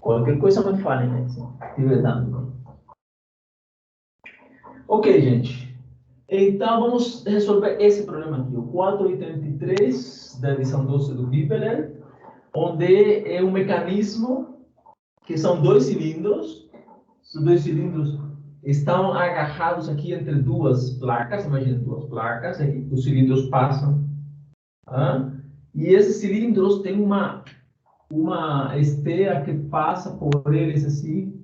Qualquer coisa me falem, né? De verdade. Ok, gente. Então, vamos resolver esse problema aqui, o 483 da edição 12 do Bipler, onde é um mecanismo que são dois cilindros. Os dois cilindros estão agarrados aqui entre duas placas. Imagina duas placas, aí os cilindros passam. E esses cilindros têm uma esteira que passa por eles assim,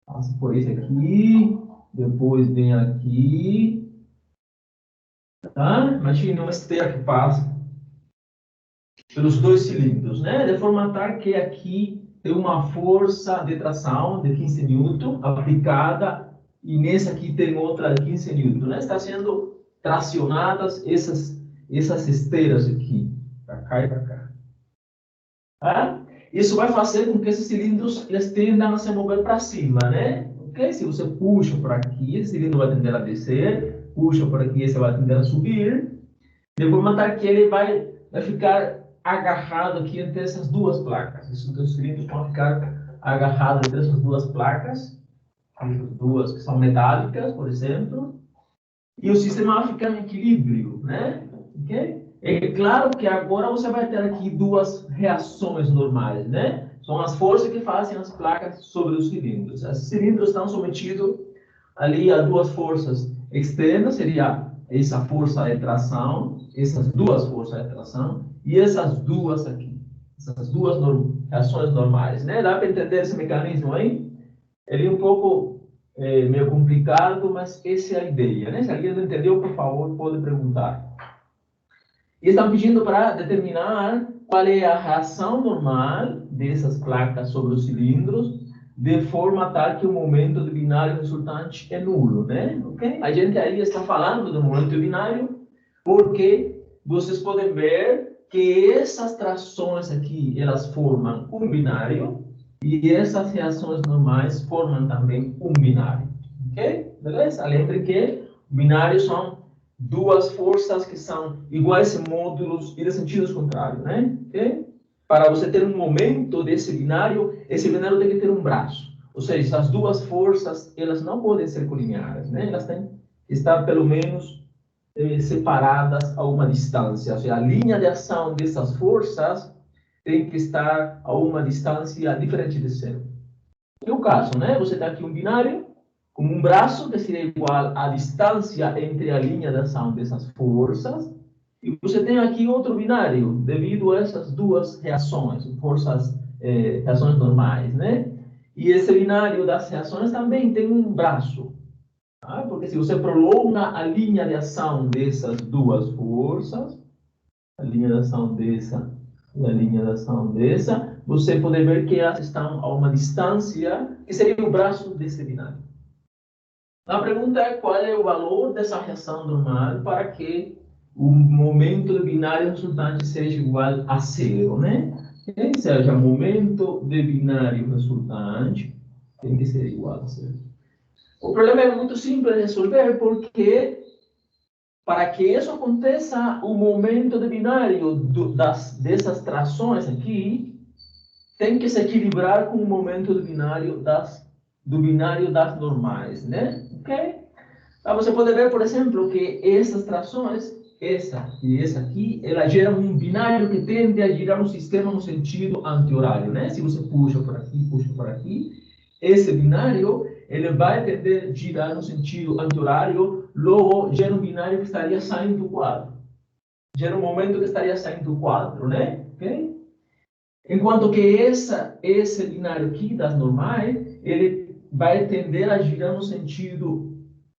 passa por esse aqui, depois vem aqui, tá? Imagina uma esteira que passa pelos dois cilindros, né? De forma tal que aqui tem uma força de tração de 15 Newton aplicada e nesse aqui tem outra de 15 Newton, né? Está sendo tracionadas essas esteiras aqui, para cá e para cá. Tá? Isso vai fazer com que esses cilindros eles tendam a se mover para cima, né? Okay? Se você puxa por aqui, esse cilindro vai tender a descer, puxa por aqui, esse vai tender a subir. De forma tal que ele vai ficar agarrado aqui entre essas duas placas. Esses dois cilindros vão ficar agarrados entre essas duas placas, essas duas que são metálicas, por exemplo, e o sistema vai ficar em equilíbrio, né? Okay? É claro que agora você vai ter aqui duas reações normais, né? São as forças que fazem as placas sobre os cilindros. Os cilindros estão submetidos ali a duas forças externas, seria essa força de tração, essas duas forças de tração, e essas duas aqui, essas duas reações normais, né? Dá para entender esse mecanismo aí? Ele é um pouco meio complicado, mas essa é a ideia, né? Se alguém não entendeu, por favor, pode perguntar. E estão pedindo para determinar qual é a reação normal dessas placas sobre os cilindros, de forma tal que o momento do binário resultante é nulo, né? Okay? A gente aí está falando do momento binário porque vocês podem ver que essas trações aqui, elas formam um binário e essas reações normais formam também um binário. Ok? Beleza? Lembre que binários são duas forças que são iguais em módulos e de sentidos contrários, né? Okay? Para você ter um momento desse binário, esse binário tem que ter um braço. Ou seja, as duas forças, elas não podem ser colineares, né? Elas têm que estar pelo menos separadas a uma distância. Ou seja, a linha de ação dessas forças tem que estar a uma distância diferente de zero. É o caso, né? Você tem aqui um binário com um braço que seria igual à distância entre a linha de ação dessas forças, e você tem aqui outro binário, devido a essas duas reações, reações normais, né? E esse binário das reações também tem um braço, tá? Porque se você prolonga a linha de ação dessas duas forças, a linha de ação dessa e a linha de ação dessa, você pode ver que elas estão a uma distância que seria o braço desse binário. A pergunta é qual é o valor dessa reação normal para que o momento do binário resultante seja igual a zero, né? Ou seja, o momento de binário resultante tem que ser igual a zero. O problema é muito simples de resolver porque para que isso aconteça, o momento de binário dessas trações aqui tem que se equilibrar com o momento do binário das normais, né? Ok? Então, você pode ver, por exemplo, que essas trações, essa e essa aqui, elas geram um binário que tende a girar um sistema no sentido anti-horário, né? Se você puxa por aqui, esse binário ele vai tender a girar no sentido anti-horário, logo gera um binário que estaria saindo do quadro. Gera um momento que estaria saindo do quadro, né? Okay? Enquanto que esse binário aqui das normais, ele vai tender a girar no sentido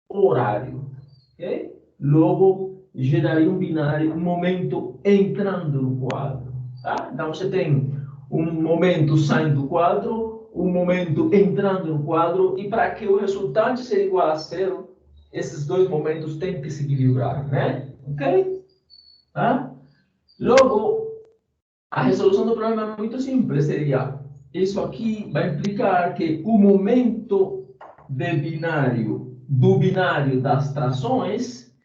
horário. Okay? Logo, geraria um binário, um momento entrando no quadro. Tá? Então, você tem um momento saindo do quadro, um momento entrando no quadro, e para que o resultante seja igual a zero, esses dois momentos têm que se equilibrar, né? Ok? Tá? Logo, a resolução do problema é muito simples, seria isso aqui vai implicar que o momento do binário das trações,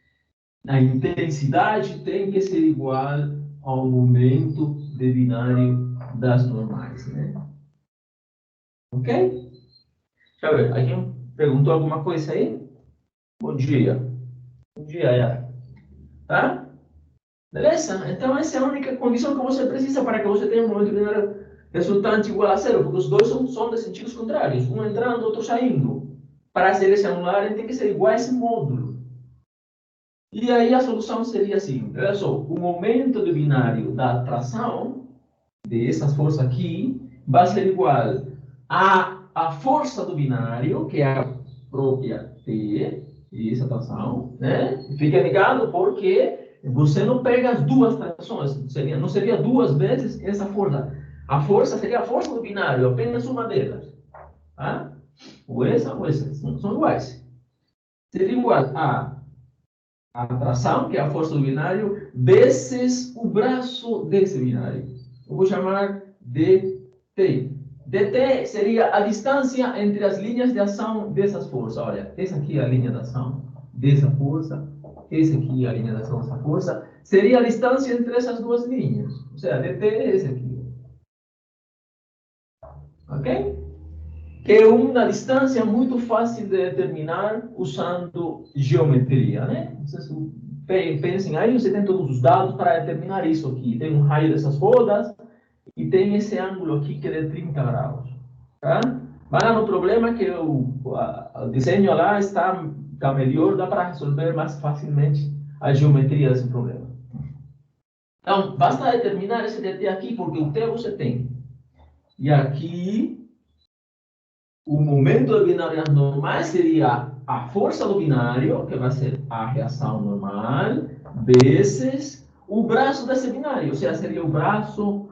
a intensidade tem que ser igual ao momento de binário das normais, né? Ok? Deixa eu ver, alguém perguntou alguma coisa aí? Bom dia. Bom dia, Yara. Tá? Beleza? Então, essa é a única condição que você precisa para que você tenha um momento binário resultante igual a zero, porque os dois são de sentidos contrários, um entrando, outro saindo. Para se eles se anularem, tem que ser igual a esse módulo. E aí a solução seria assim, olha só, o momento do binário da atração, dessas forças aqui, vai ser igual a força do binário, que é a própria T, e essa atração, né? Fica ligado porque você não pega as duas trações, não seria duas vezes essa força. A força seria a força do binário, apenas uma delas. Tá? Ou essa, são iguais. Seria igual a atração, que é a força do binário, vezes o braço desse binário. Eu vou chamar de T. dt seria a distância entre as linhas de ação dessas forças. Olha, essa aqui é a linha de ação dessa força, essa aqui é a linha de ação dessa força. Seria a distância entre essas duas linhas. Ou seja, dt é esse aqui. Ok? Que é uma distância muito fácil de determinar usando geometria, né? Vocês pensem aí, você tem todos os dados para determinar isso aqui. Tem um raio dessas rodas e tem esse ângulo aqui que é de 30 graus, tá? Mas lá no problema que o desenho lá está melhor, dá para resolver mais facilmente a geometria desse problema. Então, basta determinar esse dt aqui, porque o t você tem. E aqui o momento do binário normal seria a força do binário, que vai ser a reação normal, vezes o braço desse binário, ou seja, seria o braço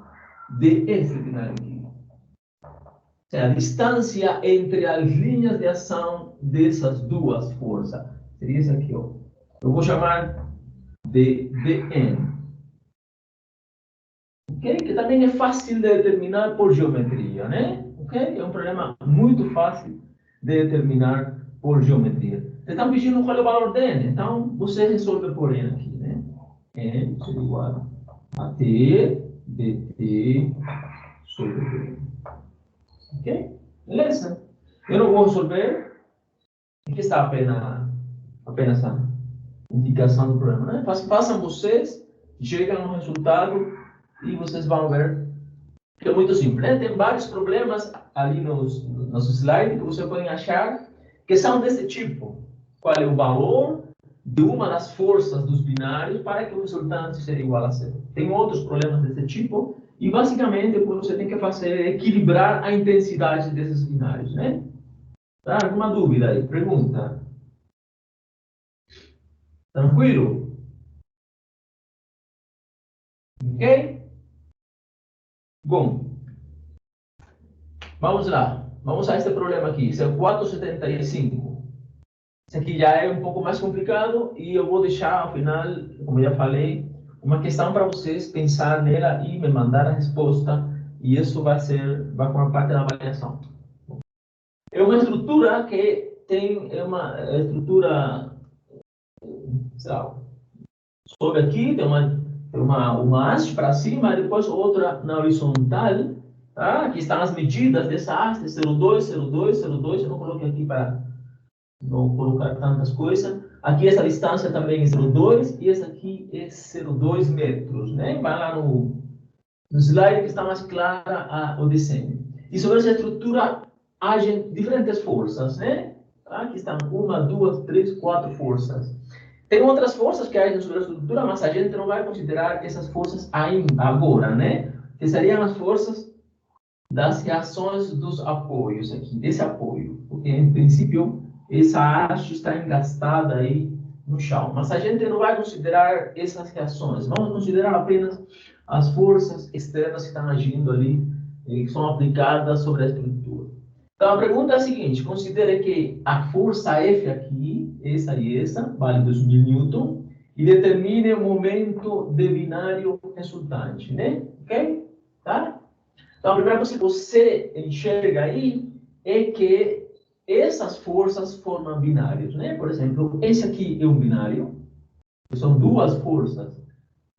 desse binário aqui. Ou seja, a distância entre as linhas de ação dessas duas forças. Seria isso aqui, ó. Eu vou chamar de dn. Okay? Que também é fácil de determinar por geometria, né? Okay? É um problema muito fácil de determinar por geometria. Estão pedindo qual é o valor de n, então você resolve por n aqui, né? N seria igual a t dt sobre n. Ok? Beleza? Eu não vou resolver, aqui está apenas a indicação do problema, né? Façam vocês, chegam no resultado e vocês vão ver que é muito simples, né? Tem vários problemas ali nos slides que você pode achar que são desse tipo. Qual é o valor de uma das forças dos binários para que o resultante seja igual a zero. Tem outros problemas desse tipo e, basicamente, o que você tem que fazer é equilibrar a intensidade desses binários, né? Tá? Alguma dúvida aí? Pergunta. Tranquilo? Ok? Bom, vamos lá. Vamos a este problema aqui. Esse é o 475. Esse aqui já é um pouco mais complicado e eu vou deixar ao final, como já falei, uma questão para vocês pensar nela e me mandar a resposta. E isso vai formar parte da avaliação. É uma estrutura que é uma estrutura, sei lá, sobe aqui, tem uma haste para cima, e depois outra na horizontal, tá? Aqui estão as medidas dessa haste, 0,2, 0,2, 0,2, eu não coloquei aqui para não colocar tantas coisas. Aqui essa distância também é 0,2 e essa aqui é 0,2 metros, né? Vai lá no slide que está mais clara o desenho. E sobre essa estrutura agem diferentes forças, né? Aqui estão uma, duas, três, quatro forças. Tem outras forças que agem sobre a estrutura, mas a gente não vai considerar essas forças ainda, agora, né? Que seriam as forças das reações dos apoios aqui, desse apoio. Porque, em princípio, essa haste está engastada aí no chão. Mas a gente não vai considerar essas reações. Vamos considerar apenas as forças externas que estão agindo ali, que são aplicadas sobre a estrutura. Então, a pergunta é a seguinte. Considere que a força F aqui, essa e essa, vale 2.000 newton, e determine o momento de binário resultante, né? Ok? Tá? Então, a primeira coisa que você enxerga aí é que essas forças formam binários, né? Por exemplo, esse aqui é um binário, que são duas forças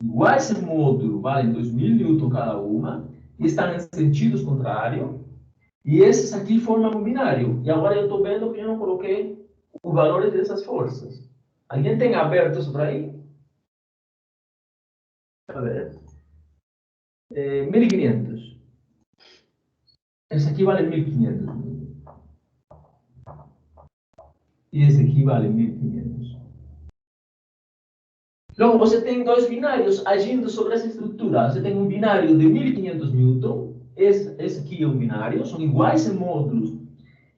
iguais em módulo, valem 2.000 newton cada uma, e estão em sentidos contrários. E esses aqui formam um binário. E agora eu estou vendo que eu não coloquei os valores dessas forças. Alguém tem aberto isso para aí? A ver. 1500. Esse aqui vale 1500. E esse aqui vale 1500. Logo, você tem dois binários agindo sobre essa estrutura. Você tem um binário de 1500 newton. Esse aqui é um binário. São iguais em módulos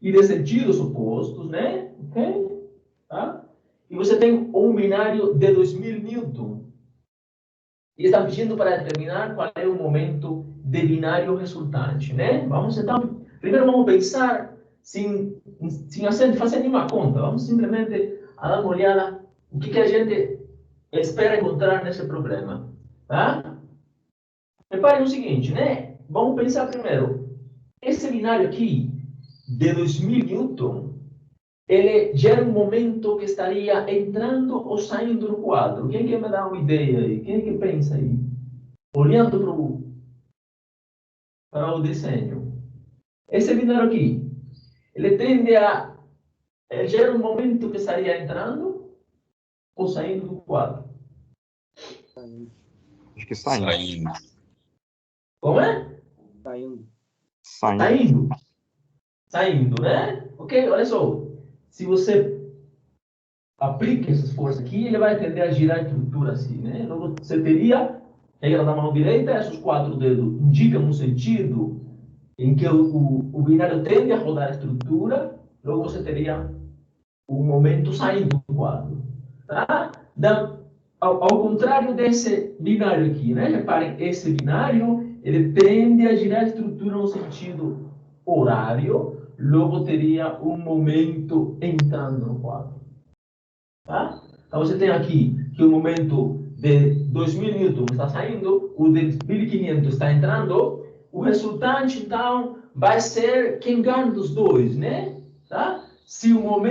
e de sentidos opostos, né? Ok? Tá? E você tem um binário de 2000 newton. E está pedindo para determinar qual é o momento de binário resultante, né? Vamos então, primeiro vamos pensar sem fazer nenhuma conta. Vamos simplesmente dar uma olhada o que a gente espera encontrar nesse problema, tá? Repare o seguinte, né? Vamos pensar primeiro. Esse binário aqui, de 2000 newton, ele gera um momento que estaria entrando ou saindo no quadro. Quem quer me dar uma ideia aí? Quem que pensa aí? Olhando para o desenho. Esse binário aqui, ele tende a gera um momento que estaria entrando ou saindo do quadro. Acho que saindo. Como é? Saindo. Saindo. Saindo, né? Ok? Olha só. Se você aplica essas forças aqui, ele vai tender a girar a estrutura assim, né? Então, você teria, regra da mão direita, esses quatro dedos indicam um sentido em que o binário tende a rodar a estrutura, logo você teria o momento saindo do quadro. Tá? Ao contrário desse binário aqui, né? Reparem, esse binário, ele tende a girar a estrutura no sentido horário, logo teria um momento entrando no quadro. Tá? Então você tem aqui que o momento de 2000 newton está saindo, o de 1500 está entrando, o resultante, então, vai ser quem ganha dos dois, né? Tá? Se o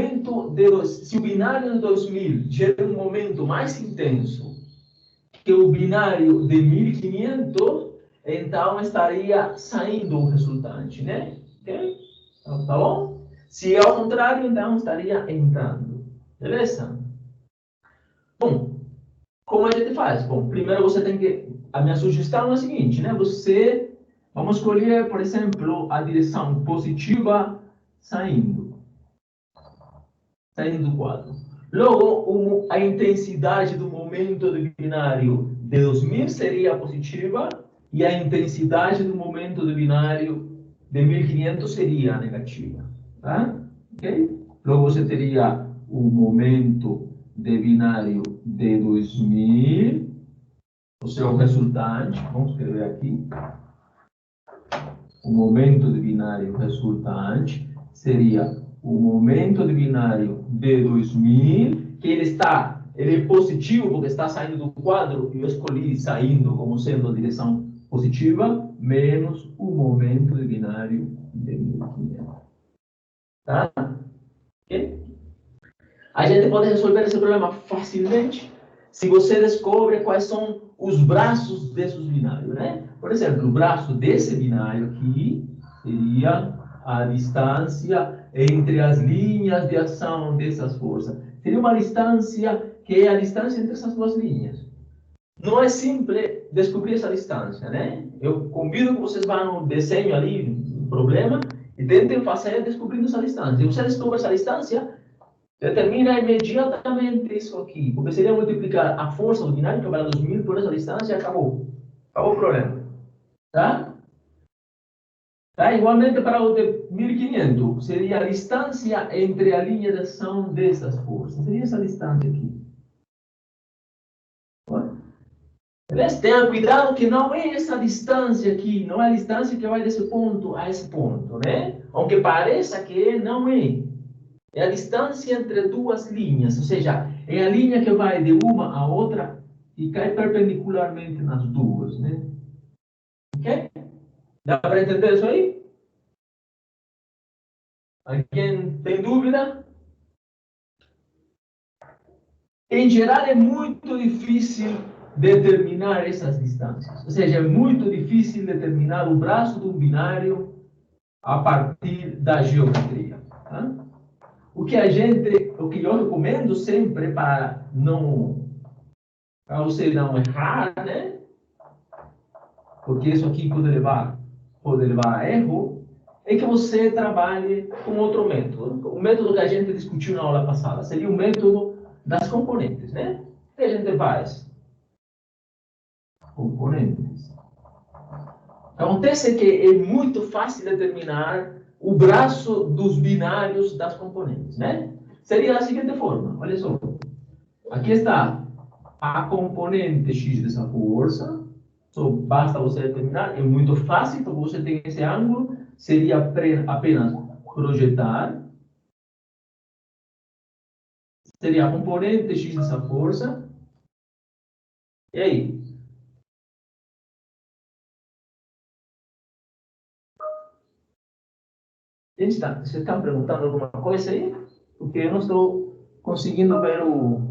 binário de 2000 gera um momento mais intenso que o binário de 1500, então estaria saindo o resultante, né? Ok? Então, tá bom? Se é ao contrário, então estaria entrando. Beleza? Bom, como a gente faz? Bom, primeiro você tem que... A minha sugestão é a seguinte, né? Vamos escolher, por exemplo, a direção positiva saindo do quadro. Logo, a intensidade do momento do binário de 2000 seria positiva e a intensidade do momento do binário de 1500 seria negativa. Tá? Ok? Logo, você teria o momento de binário de 2000, o seu resultante, vamos escrever aqui, o momento de binário resultante seria o momento de binário de 2000, que ele é positivo porque está saindo do quadro, e eu escolhi saindo como sendo a direção positiva, menos o momento de binário de 1500. Tá? Ok? A gente pode resolver esse problema facilmente se você descobre quais são os braços desses binários, né? Por exemplo, o braço desse binário aqui seria a distância entre as linhas de ação dessas forças. Seria uma distância que é a distância entre essas duas linhas. Não é simples descobrir essa distância, né? Eu convido que vocês vão no desenho ali, no problema, e tentem fazer descobrindo essa distância. Se você descobre essa distância, determina imediatamente isso aqui, porque seria multiplicar a força do binário, que vale 2000 por essa distância, e acabou. Acabou o problema. Tá? Tá? Igualmente para o de 1500, seria a distância entre a linha de ação dessas forças. Seria essa distância aqui. Beleza? Tenha cuidado que não é essa distância aqui, não é a distância que vai desse ponto a esse ponto, né? Aunque pareça que é, não é. É a distância entre duas linhas, ou seja, é a linha que vai de uma a outra e cai perpendicularmente nas duas, né? Ok? Dá para entender isso aí? Alguém tem dúvida? Em geral, é muito difícil determinar essas distâncias. Ou seja, é muito difícil determinar o braço de um binário a partir da geometria. Tá? O que eu recomendo sempre para você não errar, né? Porque isso aqui pode levar a erro, é que você trabalhe com outro método. O método que a gente discutiu na aula passada seria o método das componentes, né? O que a gente faz? Componentes. Acontece que é muito fácil determinar o braço dos binários das componentes, né? Seria da seguinte forma, olha só. Aqui está a componente x dessa força. Só basta você determinar, é muito fácil, porque você tem esse ângulo, seria apenas projetar. Seria a componente x dessa força. E aí? Gente, vocês estão perguntando alguma coisa aí? Porque eu não estou conseguindo ver o...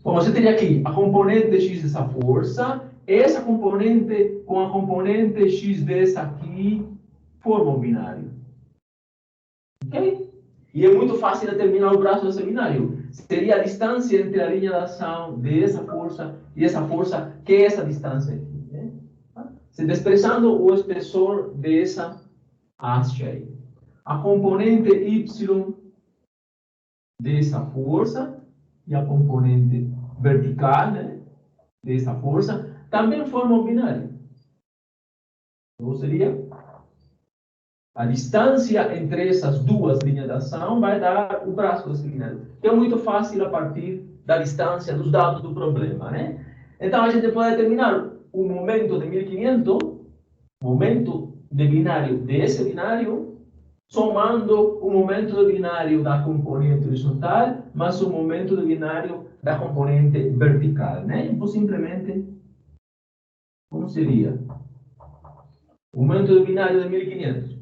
Bom, você teria aqui a componente x dessa força, essa componente com a componente x dessa aqui forma um binário. Ok? E é muito fácil determinar o braço desse binário. Seria a distância entre a linha de ação dessa força e essa força, que é essa distância aqui. Né? Se desprezando o espessor dessa haste aí. A componente y dessa força e a componente vertical, né, dessa força também formam um binário. Então seria a distância entre essas duas linhas de ação vai dar o braço desse binário. Que é muito fácil a partir da distância dos dados do problema, né? Então a gente pode determinar o momento de 1500, momento de binário desse binário, somando o momento do binário da componente horizontal, mais o momento do binário da componente vertical, né? Então, simplesmente, como seria? O momento do binário de 1500.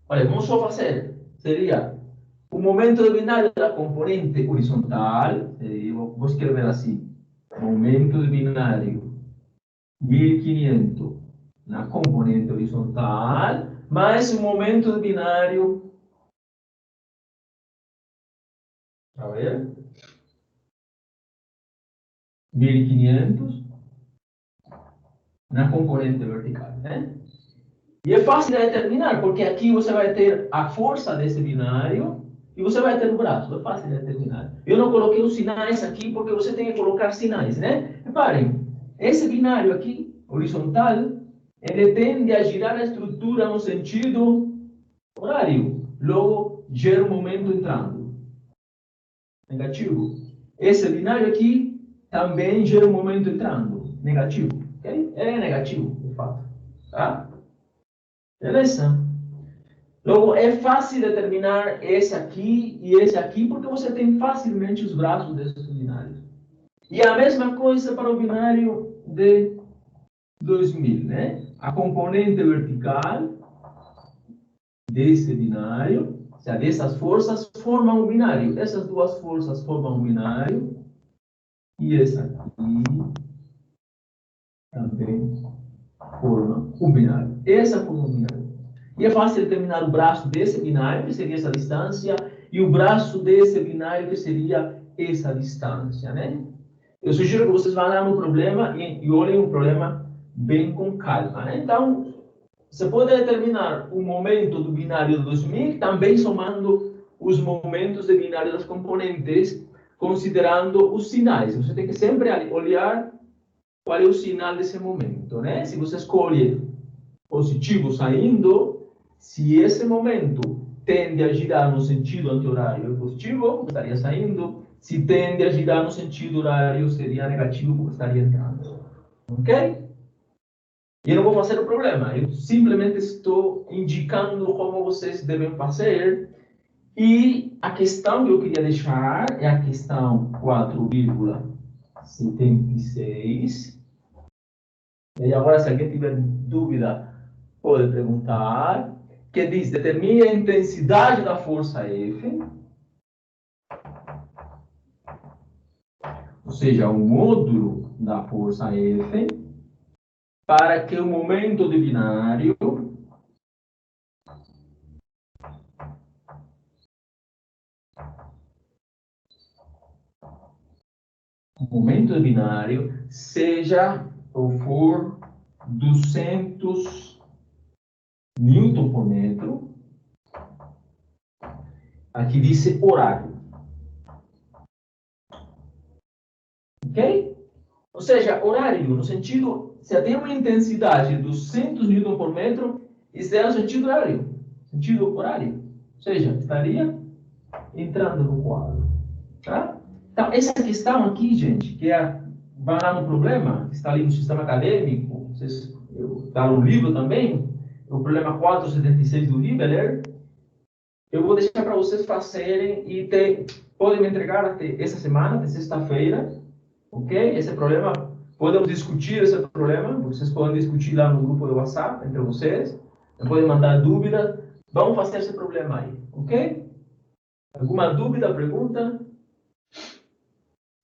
Olha, vamos só fazer. Seria o momento do binário da componente horizontal, vou escrever assim, momento do binário 1500 na componente horizontal, mais o momento do binário, a ver, 1500 na componente vertical, né? E é fácil de determinar, porque aqui você vai ter a força desse binário e você vai ter o braço. É fácil de determinar. Eu não coloquei os sinais aqui porque você tem que colocar sinais, né? Reparem, esse binário aqui, horizontal, ele tende a girar a estrutura no sentido horário. Logo, gera um momento entrando. Negativo. Esse binário aqui também gera um momento entrando. Negativo. Okay? É negativo, de fato. Tá? Beleza? Logo, é fácil determinar esse aqui e esse aqui, porque você tem facilmente os braços desses binários. E a mesma coisa para o binário de 2000, né? A componente vertical desse binário, ou seja, dessas forças, formam um binário. Essas duas forças formam um binário. E essa aqui também forma um binário. Essa forma um binário. E é fácil determinar o braço desse binário, que seria essa distância, e o braço desse binário, que seria essa distância, né? Eu sugiro que vocês vão lá no problema e olhem o problema bem com calma, né? Então, você pode determinar o momento do binário do 2000, também somando os momentos de binário das componentes, considerando os sinais. Você tem que sempre olhar qual é o sinal desse momento, né? Se você escolhe positivo saindo, se esse momento tende a girar no sentido anti-horário positivo, estaria saindo. Se tende a girar no sentido horário, seria negativo, porque estaria entrando. Ok? E eu não vou fazer o problema, eu simplesmente estou indicando como vocês devem fazer. E a questão que eu queria deixar é a questão 4,76. E agora, se alguém tiver dúvida, pode perguntar. Que diz, determine a intensidade da força F, ou seja, o módulo da força F, para que o momento de binário seja ou for 200 newton por metro. Aqui diz horário. Ok? Ou seja, horário, no sentido, se tem uma intensidade de 200 newton por metro, isso é o sentido horário. Sentido horário. Ou seja, estaria entrando no quadro. Tá? Então, essa questão aqui, gente, que vai lá no problema, que está ali no sistema acadêmico, vocês está no livro também, o problema 476 do Hibbeler, eu vou deixar para vocês fazerem e podem me entregar até essa semana, até sexta-feira, ok? Esse problema, podemos discutir esse problema, vocês podem discutir lá no grupo do WhatsApp, entre vocês, podem mandar dúvida, vamos fazer esse problema aí, ok? Alguma dúvida, pergunta?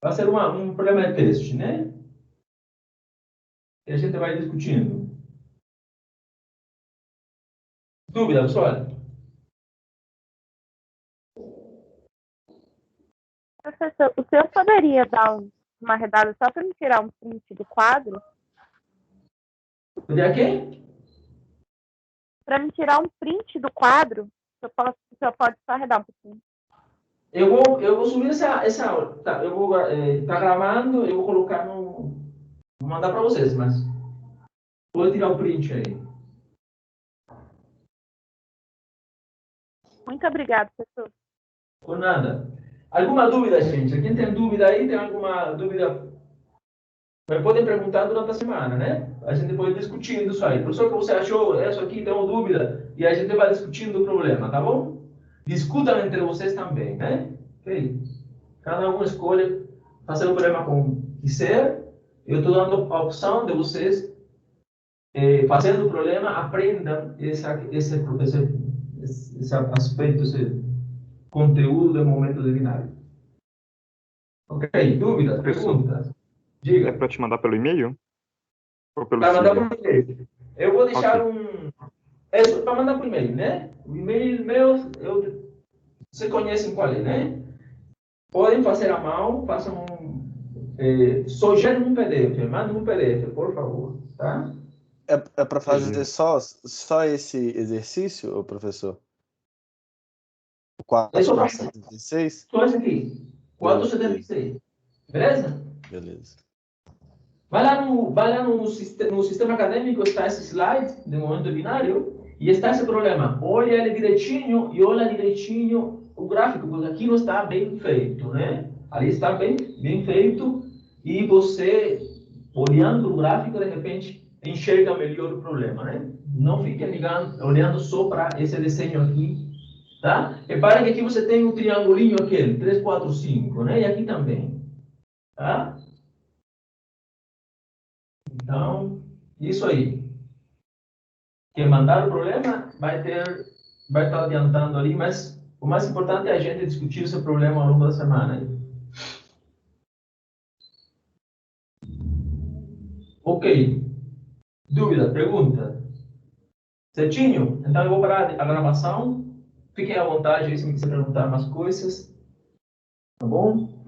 Vai ser um problema de teste, né? E a gente vai discutindo. Dúvida, pessoal? Professor, o senhor poderia dar uma redada só para me tirar um print do quadro? Podia quem? Para me tirar um print do quadro, o senhor pode só arredar um pouquinho. Eu vou subir essa aula. Tá, eu vou tá gravando, eu vou colocar no. Vou mandar para vocês, mas vou tirar o print aí. Muito obrigada, professor. Por nada. Alguma dúvida, gente? Quem tem dúvida aí? Tem alguma dúvida? Podem perguntar durante a semana, né? A gente pode ir discutindo isso aí. Professor, o que você achou? Isso aqui, tem uma dúvida. E a gente vai discutindo o problema, tá bom? Discutam entre vocês também, né? Ok? Cada um escolhe fazer o problema como quiser. Eu estou dando a opção de vocês, fazendo o problema, aprendam esse aspecto, esse conteúdo do momento de binário. Ok? Dúvidas, perguntas? Diga. É para te mandar pelo e-mail? Ou pelo Para mandar Signal? por e-mail. Eu vou deixar Ok. para mandar por e-mail, né? O e-mail meu, vocês conhecem qual é, né? Podem fazer a mão, façam sugerem um PDF, mandem um PDF, por favor, tá? É para fazer só esse exercício, professor? O É só para só 476? esse aqui, 476. Beleza? Beleza. Vai lá no sistema acadêmico, está esse slide de momento binário, e está esse problema. Olha ele direitinho e olha direitinho o gráfico, porque aqui não está bem feito, né? Ali está bem feito, e você, olhando o gráfico, de repente, enxerga melhor o problema, né? Não fique olhando só para esse desenho aqui, tá? Repare que aqui você tem um triangulinho aquele, 3, 4, 5, né? E aqui também, tá? Então, isso aí. Quem mandar o problema vai estar adiantando ali, mas o mais importante é a gente discutir esse problema ao longo da semana. Aí. Ok. Dúvida, pergunta? Certinho? Então eu vou parar a gravação. Fiquem à vontade aí se me quiser perguntar mais coisas. Tá bom?